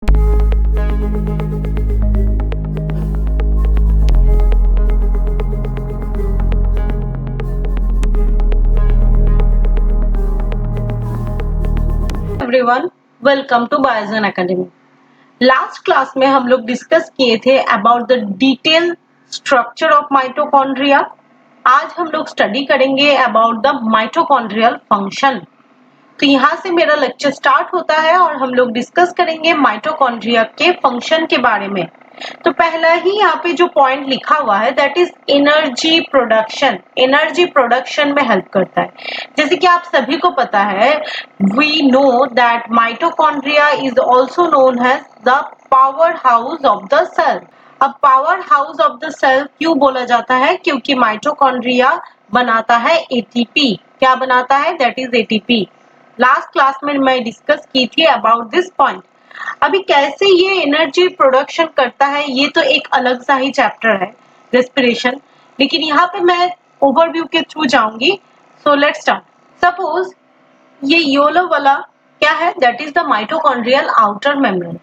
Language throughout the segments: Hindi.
Everyone, welcome to Biogen academy. Last class में हम लोग डिस्कस किए थे about the detail structure of mitochondria. आज हम लोग स्टडी करेंगे अबाउट द माइटोकॉन्ड्रियल फंक्शन। तो यहाँ से मेरा लेक्चर स्टार्ट होता है और हम लोग डिस्कस करेंगे माइटोकॉन्ड्रिया के फंक्शन के बारे में। तो पहला ही यहाँ पे जो पॉइंट लिखा हुआ है that is energy production. Energy production में हेल्प करता है। जैसे कि आप सभी को पता है, we know that mitochondria is also known as the power house of the cell. अब power house of the cell क्यों बोला जाता है? क्योंकि माइटोकॉन्ड्रिया बनाता है एटीपी। क्या बनाता है? That is ATP. Last class में मैं डिस्कस की थी अबाउट दिस पॉइंट। अभी कैसे ये एनर्जी प्रोडक्शन करता है ये तो एक अलग सा ही चैप्टर है, रेस्पिरेशन। लेकिन यहाँ पे मैं ओवरव्यू के थ्रू जाऊंगी। So let's start. सपोज ये येलो वाला क्या है? That is the mitochondrial outer membrane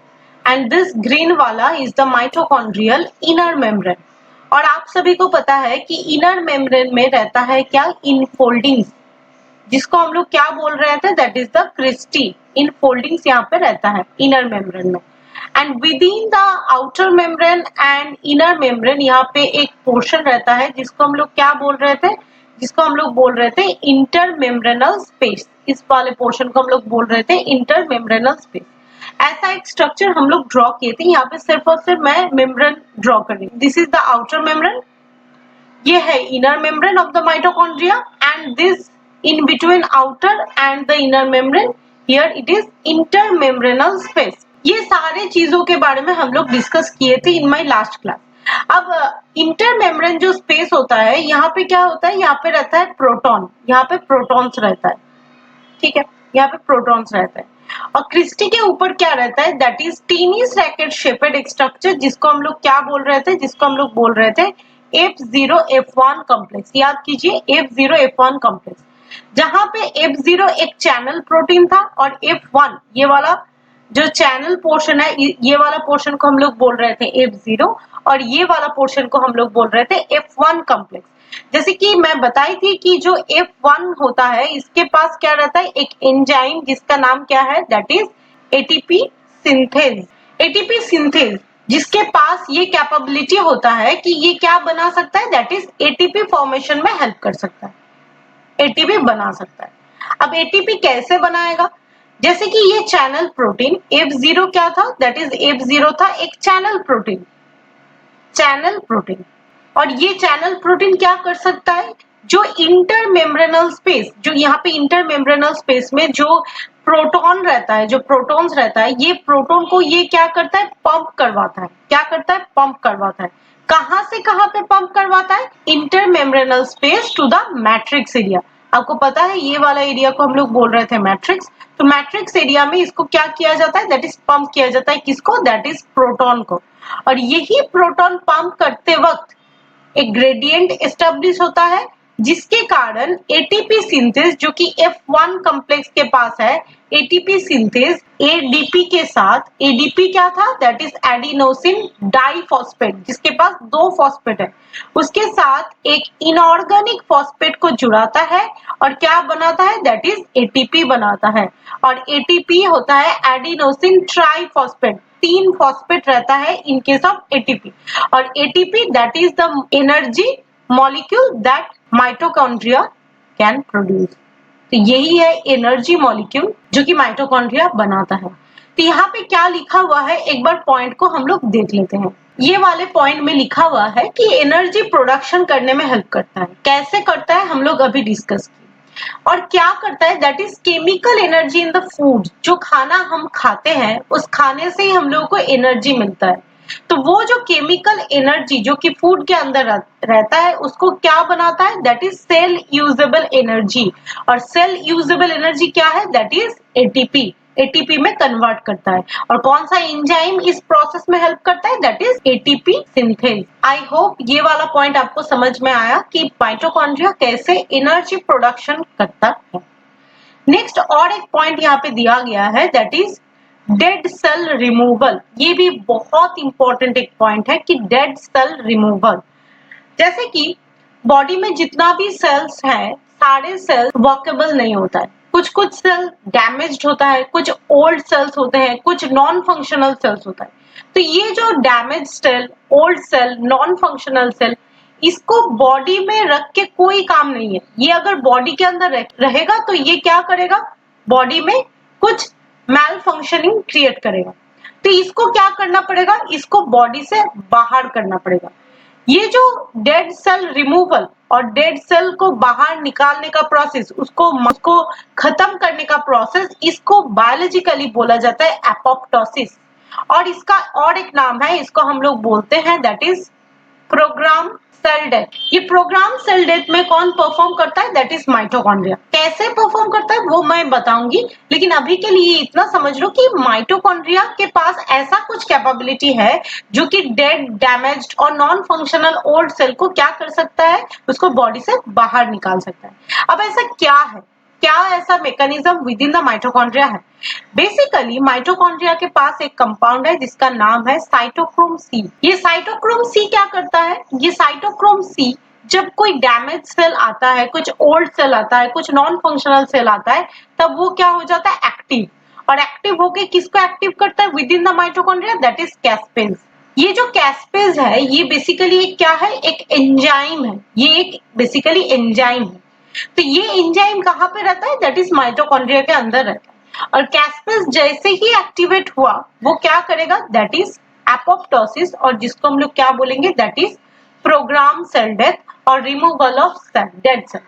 and this green वाला is the mitochondrial inner membrane. और आप सभी को पता है कि इनर मेम्ब्रेन में रहता है क्या? इनफोल्डिंग्स, जिसको हम लोग क्या बोल रहे थे? That is the cristae. In foldings यहाँ पे रहता है इनर मेम्ब्रेन में। And with in the outer membrane and inner membrane यहाँ पे एक पोर्शन रहता है जिसको हम लोग क्या बोल रहे थे? जिसको हम लोग बोल रहे थे इंटर मेम्ब्रेनल स्पेस। इस वाले पोर्शन को हम लोग बोल रहे थे इंटर मेम्ब्रेनल स्पेस। ऐसा एक स्ट्रक्चर हम लोग ड्रॉ किए थे। यहाँ पे सिर्फ और सिर्फ मैं मेम्ब्रेन ड्रॉ कर रही हूँ। This is the outer membrane, ये है inner membrane of the mitochondria and this in between outer and the inner membrane, here it is intermembranal space। ये सारे चीजों के बारे में हम लोग डिस्कस किए थे इन माय लास्ट क्लास। अब इंटरमेम्ब्रेन जो स्पेस होता है यहाँ पे क्या होता है? यहाँ पे रहता है प्रोटॉन। यहाँ पे प्रोटॉन्स रहता है, ठीक है, यहाँ पे प्रोटॉन्स रहता है। और क्रिस्टी के ऊपर क्या रहता है? That is tennis racket shaped एक स्ट्रक्चर जिसको हम लोग क्या बोल रहे थे? जिसको हम लोग बोल रहे थे F0 F1 कॉम्प्लेक्स। याद कीजिए F0 F1 कॉम्प्लेक्स, जहां पे F0 एक चैनल प्रोटीन था और F1 ये वाला जो चैनल पोर्शन है, ये वाला पोर्शन को हम लोग बोल रहे थे F0 और ये वाला पोर्शन को हम लोग बोल रहे थे F1 कॉम्प्लेक्स। जैसे कि मैं बताई थी कि जो F1 होता है इसके पास क्या रहता है? एक एंजाइम जिसका नाम क्या है? That is ATP synthase. ATP synthase जिसके पास ये कैपेबिलिटी होता है कि ये क्या बना सकता है? दैट इज एटीपी फॉर्मेशन में हेल्प कर सकता है, एटीपी बना सकता है। अब एटीपी कैसे बनाएगा? जैसे कि ये चैनल प्रोटीन F0 क्या था? दैट इज F0 था एक चैनल प्रोटीन। चैनल प्रोटीन, और ये चैनल प्रोटीन क्या कर सकता है? जो इंटरमेम्ब्रेनल स्पेस, जो यहाँ पे इंटरमेम्ब्रेनल स्पेस में जो प्रोटॉन रहता है, जो प्रोटॉन्स रहता है, ये प्रोटॉन को ये क्या करता है? पंप करवाता है। क्या करता है? पंप करवाता है। कहां से कहां पे पंप करवाता है? Intermembranal space to the matrix area. आपको पता है ये वाला एरिया को हम लोग बोल रहे थे मैट्रिक्स। तो मैट्रिक्स एरिया में इसको क्या किया जाता है? दैट इज पंप किया जाता है। किसको? दैट इज प्रोटॉन को। और यही प्रोटॉन पंप करते वक्त एक ग्रेडियंट एस्टेब्लिश होता है जिसके कारण एटीपी सिंथेज, जो कि F1 कॉम्प्लेक्स के पास है, एटीपी सिंथेज एडीपी के साथ, एडीपी क्या था? दैट इज एडिनोसिन डाइफॉस्फेट, जिसके पास दो फॉस्फेट है, उसके साथ एक इनऑर्गेनिक फॉस्फेट को जुड़ाता है और क्या बनाता है? दैट इज एटीपी बनाता है। और एटीपी होता है एडिनोसिन ट्राइफॉस्फेट। तीन फॉस्फेट रहता है इन केस ऑफ एटीपी। और ATP that is the energy molecule that mitochondria can produce. तो यही है एनर्जी मॉलिक्यूल जो कि माइटोकॉन्ड्रिया बनाता है। तो यहाँ पे क्या लिखा हुआ है एक बार पॉइंट को हम लोग देख लेते हैं। ये वाले पॉइंट में लिखा हुआ है कि एनर्जी प्रोडक्शन करने में हेल्प करता है। कैसे करता है हम लोग अभी डिस्कस किए। और क्या करता है? That is chemical energy in the food. जो खाना हम खाते हैं उस खाने से ही हम लोगों को एनर्जी मिलता है। तो वो जो केमिकल एनर्जी जो कि फूड के अंदर रहता है उसको क्या बनाता है? That is cell usable energy. और सेल यूजेबल एनर्जी क्या है? That is ATP. एटीपी में कन्वर्ट करता है। और कौन सा एंजाइम इस प्रोसेस में हेल्प करता है? That is ATP synthase. I hope ये वाला पॉइंट आपको समझ में आया कि माइटोकॉन्ड्रिया कैसे एनर्जी प्रोडक्शन करता है। नेक्स्ट और एक पॉइंट यहाँ पे दिया गया है that is dead cell removal, ये भी बहुत इंपॉर्टेंट एक पॉइंट है कि डेड सेल रिमूवल, जैसे कि बॉडी में जितना भी सेल्स है सारे सेल्स वर्केबल नहीं होता है, कुछ कुछ सेल डैमेज्ड होता है, कुछ ओल्ड सेल्स होते हैं, कुछ नॉन फंक्शनल सेल्स होता है। तो ये जो damage cell, old cell, non functional cell, इसको बॉडी में रख के कोई काम नहीं है। ये अगर बॉडी के अंदर रहेगा तो ये क्या करेगा, बॉडी में कुछ मैल फंक्शनिंग क्रिएट करेगा। तो इसको क्या करना पड़ेगा, इसको बॉडी से बाहर करना पड़ेगा। ये जो डेड सेल रिमूवल और डेड सेल को बाहर निकालने का प्रोसेस, उसको खत्म करने का प्रोसेस, इसको बायोलॉजिकली बोला जाता है एपोप्टोसिस। और इसका और एक नाम है, इसको हम लोग बोलते हैं that is program cell death. ये प्रोग्राम सेल डेथ में कौन परफॉर्म करता है, दैट इज माइटोकॉन्ड्रिया। कैसे परफॉर्म करता है वो मैं बताऊंगी, लेकिन अभी के लिए इतना समझ लो कि माइटोकॉन्ड्रिया के पास ऐसा कुछ कैपेबिलिटी है जो कि डेड, डैमेज्ड और नॉन फंक्शनल ओल्ड सेल को क्या कर सकता है, उसको बॉडी से बाहर निकाल सकता है। अब ऐसा क्या है, क्या ऐसा mechanism with in the mitochondria है? बेसिकली माइटोकॉन्ड्रिया के पास एक कंपाउंड है जिसका नाम है साइटोक्रोम सी। ये साइटोक्रोम सी क्या करता है, ये साइटोक्रोम सी जब कोई डैमेज सेल आता है, कुछ ओल्ड सेल आता है, कुछ नॉन फंक्शनल सेल आता है, तब वो क्या हो जाता है, एक्टिव। और एक्टिव होके किसको एक्टिव करता है with in the mitochondria, that is caspase. ये जो कैस्पेज है ये बेसिकली एक क्या है, एक एंजाइम है। ये एक बेसिकली एंजाइम है। तो ये एंजाइम कहाँ पे रहता है, दैट इज माइटोकॉन्ड्रिया के अंदर रहता है। और कैस्पेज जैसे ही एक्टिवेट हुआ वो क्या करेगा, दैट इज एपोप्टोसिस, और जिसको हम लोग क्या बोलेंगे, that is program cell death और removal of cell, dead cell.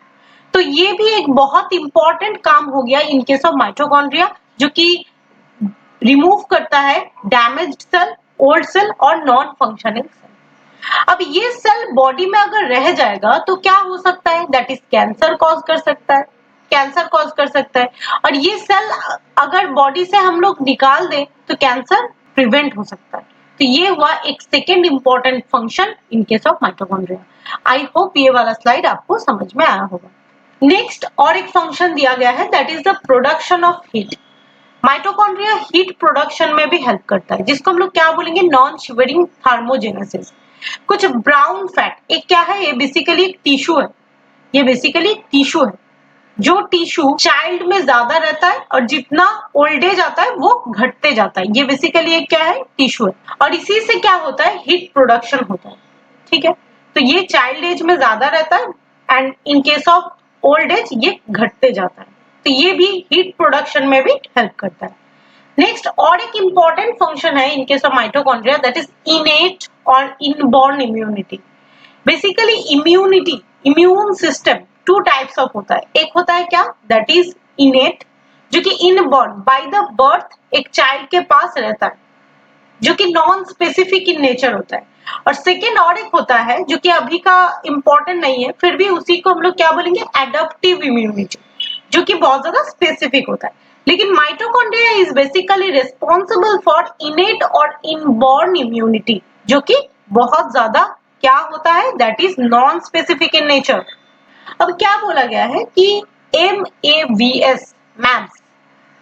तो ये भी एक बहुत इंपॉर्टेंट काम हो गया इन केस ऑफ माइटोकॉन्ड्रिया, जो कि रिमूव करता है डैमेज्ड सेल, ओल्ड सेल और नॉन फंक्शनिंग सेल। अब ये सेल बॉडी में अगर रह जाएगा तो क्या हो सकता है, दैट इज कैंसर कॉज कर सकता है, कैंसर कॉज कर सकता है। और ये सेल अगर बॉडी से हम लोग निकाल दें तो कैंसर प्रिवेंट हो सकता है। तो ये हुआ एक second important function in case of mitochondria. I hope ये वाला स्लाइड आपको समझ में आया होगा। नेक्स्ट और एक फंक्शन दिया गया है, that is the production of heat. Mitochondria heat production में भी हेल्प करता है, जिसको हम लोग क्या बोलेंगे, नॉन शिवरिंग थर्मोजेनेसिस। कुछ ब्राउन फैट, एक क्या है, ये बेसिकली एक टिश्यू है। ये बेसिकली टिश्यू है, जो टिश्यू चाइल्ड में ज्यादा रहता है और जितना ओल्ड एज आता है वो घटते जाता है। ये बेसिकली एक क्या है, टिश्यू है। और इसी से क्या होता है, हीट प्रोडक्शन होता है। ठीक है, तो ये चाइल्ड एज में ज्यादा रहता है and in case of old age ये घटते जाता है। तो ये भी हीट प्रोडक्शन में भी हेल्प करता है। नेक्स्ट और एक इंपॉर्टेंट फंक्शन है in case of mitochondria, that is innate और inborn immunity. Basically immunity, immune system two types of होता है। एक होता है क्या, दैट इज इनेट, जो कि इनबॉर्न बाय द बर्थ एक चाइल्ड के पास रहता है, जो कि नॉन स्पेसिफिक इन नेचर होता है। और सेकेंड और एक होता है जो कि अभी का इंपॉर्टेंट नहीं है, फिर भी उसी को हम लोग क्या बोलेंगे, एडप्टिव इम्यूनिटी, जो कि बहुत ज्यादा स्पेसिफिक होता है। लेकिन mitochondria is basically responsible for इनेट और इनबॉर्न इम्यूनिटी, जो कि बहुत ज्यादा क्या होता है, that is non specific in nature. अब क्या बोला गया है कि MAVS, maps,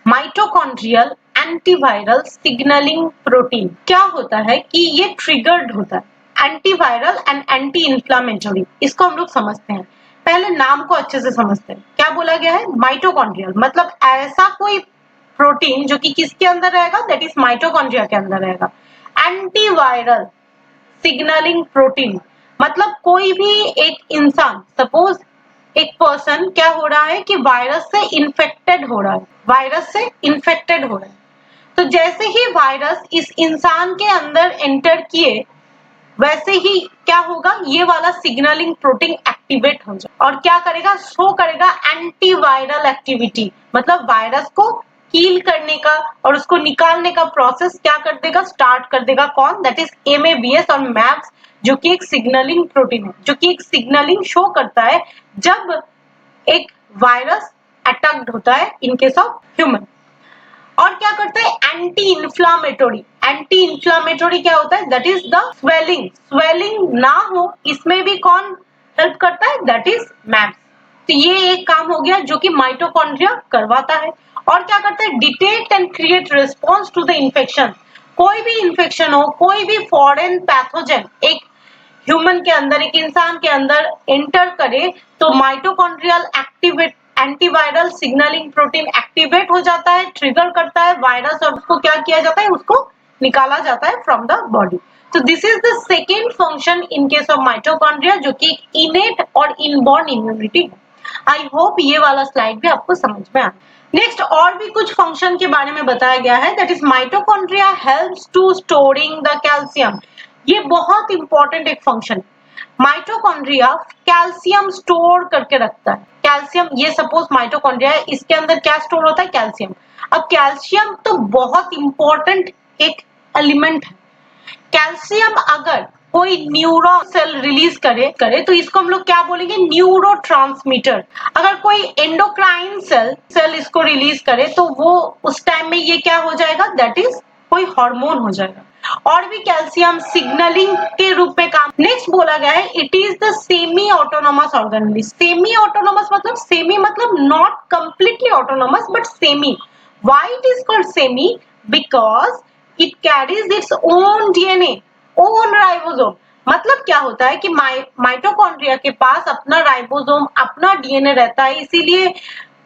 mitochondrial antiviral signalling protein, क्या होता है कि ये ट्रिगर्ड होता है, एंटीवायरल एंड एंटी इंफ्लेमेटरी। इसको हम लोग समझते हैं, पहले नाम को अच्छे से समझते हैं। क्या बोला गया है, माइटोकॉन्ड्रियल मतलब ऐसा कोई प्रोटीन जो कि किसके अंदर रहेगा, दैट इज माइटोकॉन्ड्रिया के अंदर रहेगा। एंटीवायरल सिग्नलिंग प्रोटीन मतलब कोई भी एक इंसान, सपोज एक पर्सन क्या हो रहा है कि वायरस से इन्फेक्टेड हो रहा है, वायरस से इन्फेक्टेड हो रहा है। तो जैसे ही वायरस इस इंसान के अंदर एंटर किए, वैसे ही क्या होगा, ये वाला सिग्नलिंग प्रोटीन एक्टिवेट हो जाए और क्या करेगा, शो करेगा एंटीवायरल एक्टिविटी, मतलब वायरस को कील करने का और उसको निकालने का प्रोसेस क्या कर देगा, स्टार्ट कर देगा। कौन, दैट इज MAVS और मैप्स, जो कि एक सिग्नलिंग प्रोटीन है, जो कि एक सिग्नलिंग शो करता है जब एक वायरस अटैक्ड होता है इन केस ऑफ ह्यूमन। और क्या करता है, एंटी इंफ्लामेटोरी। एंटी इंफ्लामेटोरी क्या होता है, that is the swelling, swelling ना हो इसमें भी कौन हेल्प करता है, दैट इज मैप्स। तो ये एक काम हो गया जो कि माइटोकॉन्ड्रिया करवाता है। और क्या करता है, detect and create response to the infection. कोई भी इन्फेक्शन हो, कोई भी फॉरेन पैथोजन एक ह्यूमन के अंदर, एक इंसान के अंदर एंटर करे तो mitochondrial activate antiviral signalling protein activate हो जाता है, ट्रिगर करता है वायरस, और उसको क्या किया जाता है, उसको निकाला जाता है फ्रॉम द बॉडी। तो this is the second function in case of mitochondria, जो कि इनेट और इनबॉर्न इम्यूनिटी है। आई होप ये वाला स्लाइड भी आपको समझ में आया। नेक्स्ट और भी कुछ फंक्शन के बारे में बताया गया है, that is mitochondria helps to storing the calcium. ये बहुत इंपॉर्टेंट एक फंक्शन। माइटोकॉन्ड्रिया कैल्शियम स्टोर करके रखता है। कैल्शियम, ये सपोज माइटोकॉन्ड्रिया है, इसके अंदर क्या स्टोर होता है, कैल्शियम। अब कैल्शियम तो बहुत इंपॉर्टेंट एक एलिमेंट है। कैल्शियम अगर कोई न्यूरॉन सेल रिलीज करे तो इसको हम लोग क्या बोलेंगे, न्यूरोट्रांसमीटर। अगर कोई एंडोक्राइन सेल इसको रिलीज करे तो वो उस टाइम में ये क्या हो जाएगा, दैट इज कोई हार्मोन हो जाएगा। और भी कैल्शियम सिग्नलिंग के रूप में काम। नेक्स्ट बोला गया है, it is the semi autonomous organelle. Semi autonomous मतलब, सेमी मतलब not completely autonomous but semi. Why it is called semi, because it carries its own DNA, own ribosome. मतलब क्या होता है कि माइटोकॉन्ड्रिया के पास अपना राइबोसोम, अपना डीएनए रहता है, इसीलिए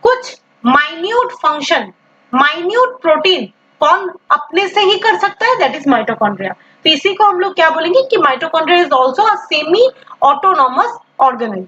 कुछ माइन्यूट फंक्शन, माइन्यूट प्रोटीन कौन अपने से ही कर सकता है, दैट इज माइटोकॉन्ड्रिया। तो इसी को हम लोग क्या बोलेंगे कि mitochondria is also a semi autonomous organelle.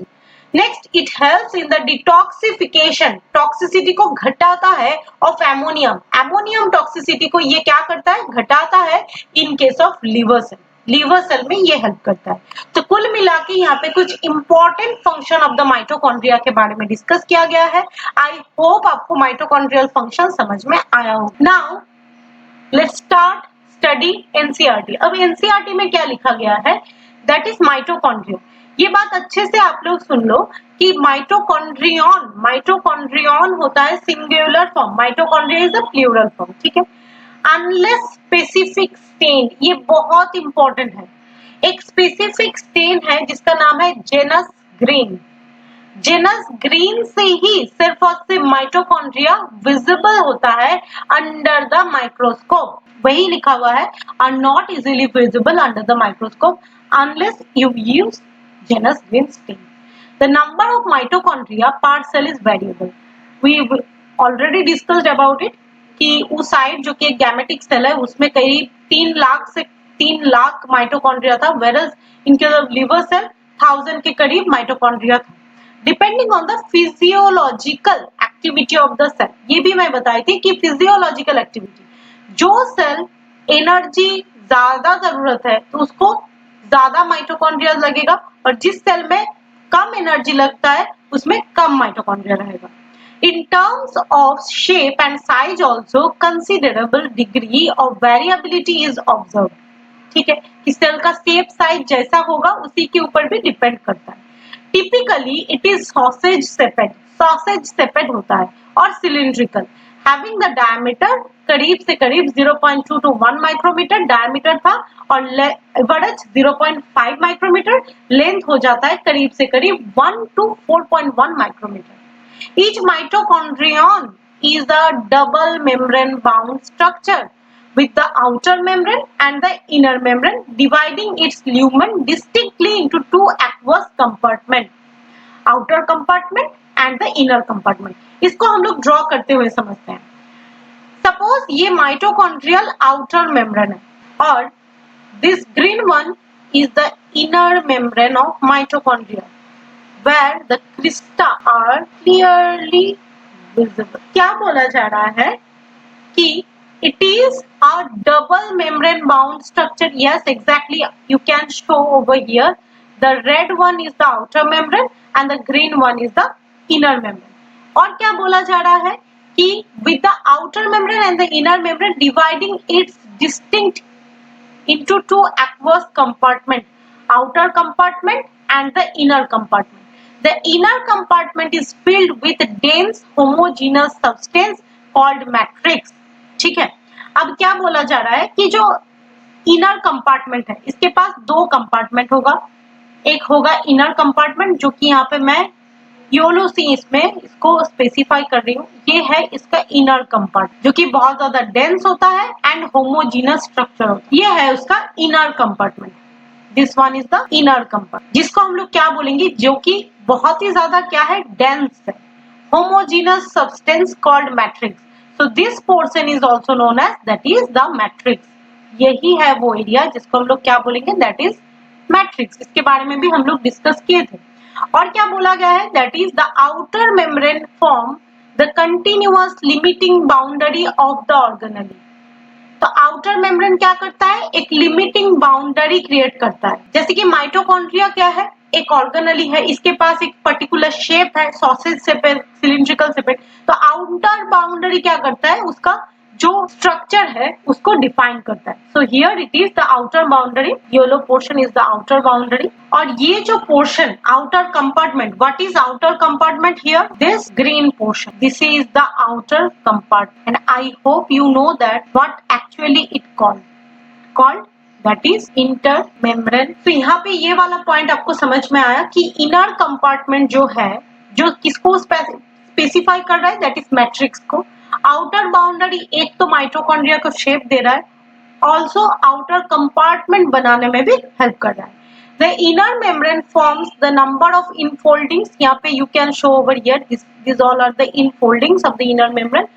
Next, it helps in the detoxification, toxicity को घटाता है ऑफ एमोनियम। एमोनियम टॉक्सिसिटी को ये क्या करता है, घटाता है in case of liver cell. Liver cell में ये हेल्प करता है। तो कुल मिला के यहाँ पे कुछ important function of the mitochondria के बारे में डिस्कस किया गया है। आई होप आपको माइटोकॉन्ड्रियल फंक्शन समझ में आया हो। Now let's start study NCERT. अब एनसीईआरटी में क्या लिखा गया है, दैट इज माइटोकॉन्ड्रिया। ये बात अच्छे से आप लोग सुन लो कि माइटोकॉन्ड्रियन, माइटोकॉन्ड्रियन होता है singular form, mitochondria is a plural form, ठीक है। अनलेस स्पेसिफिक स्टेन, ये बहुत इंपॉर्टेंट है। एक स्पेसिफिक स्टेन है जिसका नाम है जेनस ग्रीन। जेनस ग्रीन से ही सिर्फ और सिर्फ माइटोकॉन्ड्रिया विजिबल होता है अंडर द माइक्रोस्कोप। वही लिखा हुआ है, are not easily visible under the microscope unless you use Janus green stain. The number of mitochondria per cell is variable. We already discussed about it कि oocyte जो कि एक गैमेटिक सेल है, उसमें करीब 3 लाख माइटोकॉन्ड्रिया था, whereas इनके लिवर सेल 1000 के करीब माइटोकॉन्ड्रिया था। Depending on the physiological activity of the cell, ये भी मैं बताई थी कि फिजियोलॉजिकल एक्टिविटी, जो सेल एनर्जी ज्यादा जरूरत है तो उसको ज्यादा माइटोकॉन्ड्रिया लगेगा, और जिस सेल में कम एनर्जी लगता है उसमें कम माइटोकॉन्ड्रिया रहेगा। In terms of shape and size also considerable degree of variability is observed। ठीक है, कि सेल का शेप साइज जैसा होगा उसी के ऊपर भी डिपेंड करता है। Typically it is sausage shaped होता है और सिलिंड्रिकल, हैविंग द डायमीटर करीब से करीब 0.2 to 1 माइक्रोमीटर डायमीटर था, और एवरेज 0.5 माइक्रोमीटर, लेंथ हो जाता है करीब से करीब 1 to 4.1 micrometre. Each mitochondrion is a double membrane bound structure with the outer membrane and the inner membrane dividing its lumen distinctly into two aqueous compartments, outer compartment and the inner compartment। इसको हम लोग ड्रॉ करते हुए समझते हैं। सपोज ये माइटोकॉन्ड्रियल आउटर मेम्ब्रेन है और this green one is the inner membrane of mitochondria where the crista are clearly visible। क्या बोला जा रहा है कि it is a double membrane bound structure। Yes, exactly, you can show over here the red one is the outer membrane and the green one is the inner membrane। और क्या बोला जा रहा है कि with the outer membrane and the inner membrane dividing its distinct into two aqueous compartment, outer compartment and the inner compartment। The inner compartment is filled with dense homogeneous substance called matrix। ठीक है, अब क्या बोला जा रहा है कि जो इनर कंपार्टमेंट है इसके पास दो कंपार्टमेंट होगा। एक होगा इनर कंपार्टमेंट जो कि यहाँ पे मैं योलो सी इसमें इसको स्पेसिफाई कर रही हूँ। ये है इसका इनर कंपार्टमेंट जो कि बहुत ज्यादा डेंस होता है एंड होमोजीनस स्ट्रक्चर होता है। ये है उसका inner compartment. This one is the inner compartment, जिसको हम लोग क्या बोलेंगे, जो कि बहुत ही ज्यादा क्या है, डेंस है। Homogeneous substance called matrix. So this portion is also known as that is the matrix. यही है वो एरिया जिसको हम लोग क्या बोलेंगे, दैट इज मैट्रिक्स। इसके बारे में भी हम लोग डिस्कस किए थे। और क्या बोला गया है, that is the outer membrane form the continuous limiting boundary of the organelle. तो आउटर मेम्ब्रेन क्या करता है, एक लिमिटिंग बाउंड्री क्रिएट करता है। जैसे कि माइटोकॉन्ड्रिया क्या है, एक ऑर्गेनेली है, इसके पास एक पर्टिकुलर शेप है, सॉसेज शेप है, सिलिंड्रिकल शेप है। तो आउटर बाउंड्री क्या करता है, उसका जो स्ट्रक्चर है उसको डिफाइन करता है। So here it is the outer boundary, yellow portion is the outer boundary. और ये जो portion outer compartment, what is outer compartment here, this green portion, this is the outer compartment and I hope you know that what actually it called that is inter membrane. तो यहाँ पे ये वाला पॉइंट आपको समझ में आया कि इनर कंपार्टमेंट जो है, जो किसको स्पेसिफाई कर रहा है, दैट इज मैट्रिक्स को। आउटर बाउंड्री एक तो माइटोकॉन्ड्रिया को शेप दे रहा है, ऑल्सो आउटर कंपार्टमेंट बनाने में भी हेल्प कर रहा है। The inner membrane forms the number of infoldings. यहाँ पे you can show over here. These all are the infoldings of the inner membrane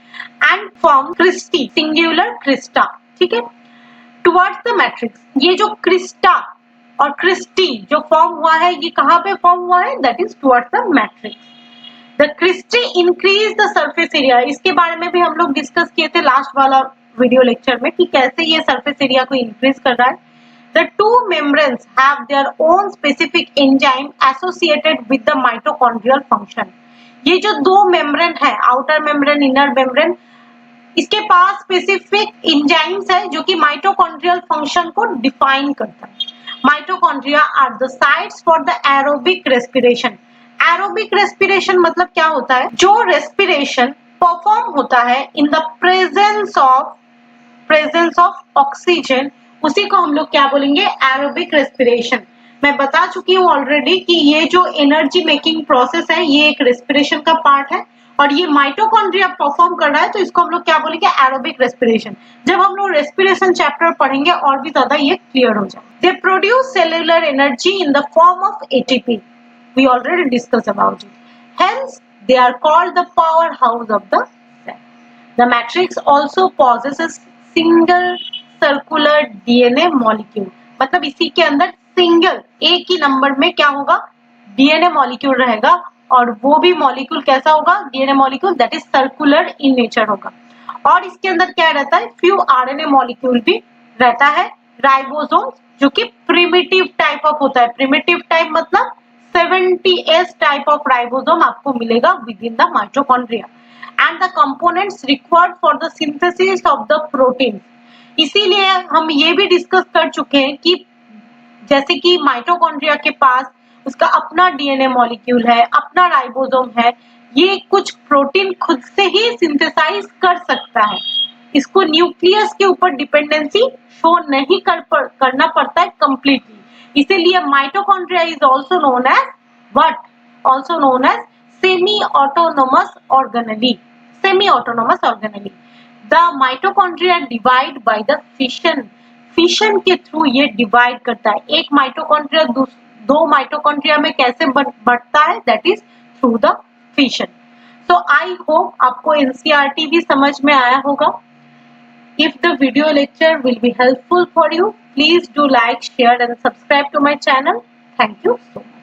and form cristae, singular crista. ठीक है? Towards the matrix. ये जो crista और cristae जो फॉर्म हुआ है, ये कहाँ पे फॉर्म हुआ है? That is towards the matrix. The cristae increase the surface area. इसके बारे में भी हम लोग डिस्कस किए थे लास्ट वाला वीडियो लेक्चर में कि कैसे ये सरफेस एरिया को इंक्रीज कर रहा है। The two membranes have their own specific enzyme associated with the mitochondrial function. ये जो दो मेम्ब्रेन है, आउटर मेम्ब्रेन, इनर मेम्ब्रेन, इसके पास स्पेसिफिक एंजाइम्स है जो कि माइटोकॉन्ड्रियल फंक्शन को डिफाइन करता है। Mitochondria are the sites for the aerobic respiration. Aerobic respiration मतलब क्या होता है, जो रेस्पिरेशन परफॉर्म होता है in the presence of oxygen, उसी को हम लोग क्या बोलेंगे, एरोबिक रेस्पिरेशन। मैं बता चुकी हूँ ऑलरेडी कि ये जो एनर्जी मेकिंग प्रोसेस है, ये एक रेस्पिरेशन का पार्ट है और ये माइटोकॉन्ड्रिया परफॉर्म कर रहा है, तो इसको हम लोग क्या बोलेंगे, एरोबिक रेस्पिरेशन। जब हम लोग रेस्पिरेशन चैप्टर पढ़ेंगे और भी ज्यादा ये क्लियर हो जाए। They produce cellular energy in the form of ATP, we already discuss about it, hence they are called the power house of the cell. The matrix also possesses single circular DNA molecule, मतलब इसी के अंदर सिंगल एक ही नंबर में क्या होगा, डीएनए मॉलिक्यूल रहेगा और वो भी मॉलिक्यूल कैसा होगा, DNA molecule that is circular in nature होगा। और इसके अंदर क्या रहता है, फ्यू आरएनए मॉलिक्यूल भी रहता है, राइबोसोम जो कि प्रिमिटिव टाइप ऑफ होता है। प्रिमिटिव टाइप मतलब 70s टाइप ऑफ राइबोसोम आपको मिलेगा with in the mitochondria and the components required for the synthesis of the protein. इसीलिए हम ये भी डिस्कस कर चुके हैं कि जैसे कि माइटोकॉन्ड्रिया के पास उसका अपना डीएनए मॉलिक्यूल है, अपना राइबोसोम है, ये कुछ प्रोटीन खुद से ही सिंथेसाइज कर सकता है, इसको न्यूक्लियस के ऊपर डिपेंडेंसी शो नहीं करना पड़ता है कंप्लीटली। इसीलिए mitochondria is also known as what, also known as semi autonomous organelle. Semi autonomous organelle. The mitochondria divide by the fission. Fission के थ्रू ये डिवाइड करता है। एक माइटोकॉन्ड्रिया दो माइटोकॉन्ड्रिया में कैसे बढ़ता है, that is through the fission. So I hope आपको एनसीईआरटी भी समझ में आया होगा। If the video lecture will be helpful for you, please do like, share and subscribe to my channel. Thank you so much.